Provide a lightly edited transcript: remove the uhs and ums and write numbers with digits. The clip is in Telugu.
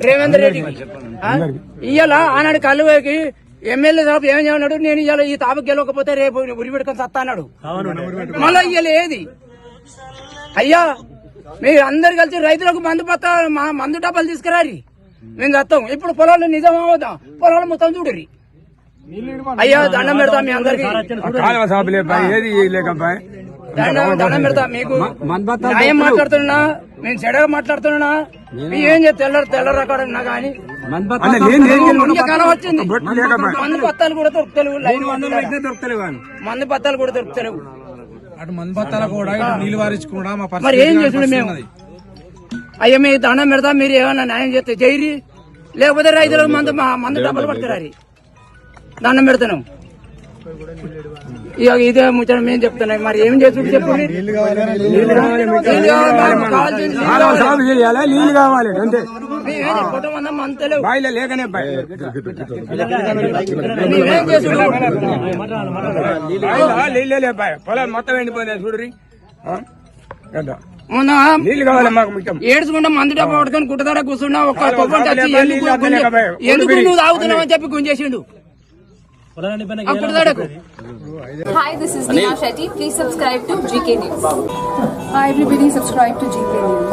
రేవంత్ రెడ్డికి ఇవాళ ఆనాడు కల్లుకి ఎమ్మెల్యే సాబ్ ఏం చేయన్నాడు, నేను ఇవాళ ఈ తాప గెలవకపోతే రేపు ఉరి పెట్టుకొని సత్తా అన్నాడు. మళ్ళా ఇవాళ ఏది అయ్యా, మీరు అందరు కలిసి రైతులకు మందు డబ్బాలు తీసుకురారి, మేము చస్తాం. ఇప్పుడు పొలాలు నిజం అవుతాం, పొలాలు మొత్తం చూడరి. అయ్యా దండం పెడతా మీ అందరికి, దండం పెడతా. మీకు న్యాయం మాట్లాడుతున్నా, నేను చెడగా మాట్లాడుతున్నా, ఏం తెల్ల రకాడన్నా కానీ కాలం వచ్చింది. మందు పత్తాలు కూడా దొరుకుతలేవు, మందు పత్తాలు కూడా దొరుకుతలేవు. అటు మందు పత్తాల కూడా నీళ్ళు వారించుకుండా మరి ఏం చేసిండు మేము? అయ్యా మీ దండం పెడతా, మీరు ఏమన్నా న్యాయం చేస్తే చేయరి, లేకపోతే రైతులకు మందు డబ్బులు పడతారు. దండం పెడతాను. ఇక ఇదే ముచ్చట మేము చెప్తున్నాం. మరి ఏం చేసి చెప్పు, పొలాలు మొత్తం ఎండిపోయినాయి చూడరి. మొన్న ఏడ్చుకుంటా మందు డబ్బా పట్టుకొని గుట్టదార కూర్చున్నా, ఒక్క ఎందుకు నువ్వు తాగుతున్నావు అని చెప్పి గుంజేసిండు. Hi, this is Neha Shetty. Please subscribe to GK News. Hi everybody, subscribe to GK News.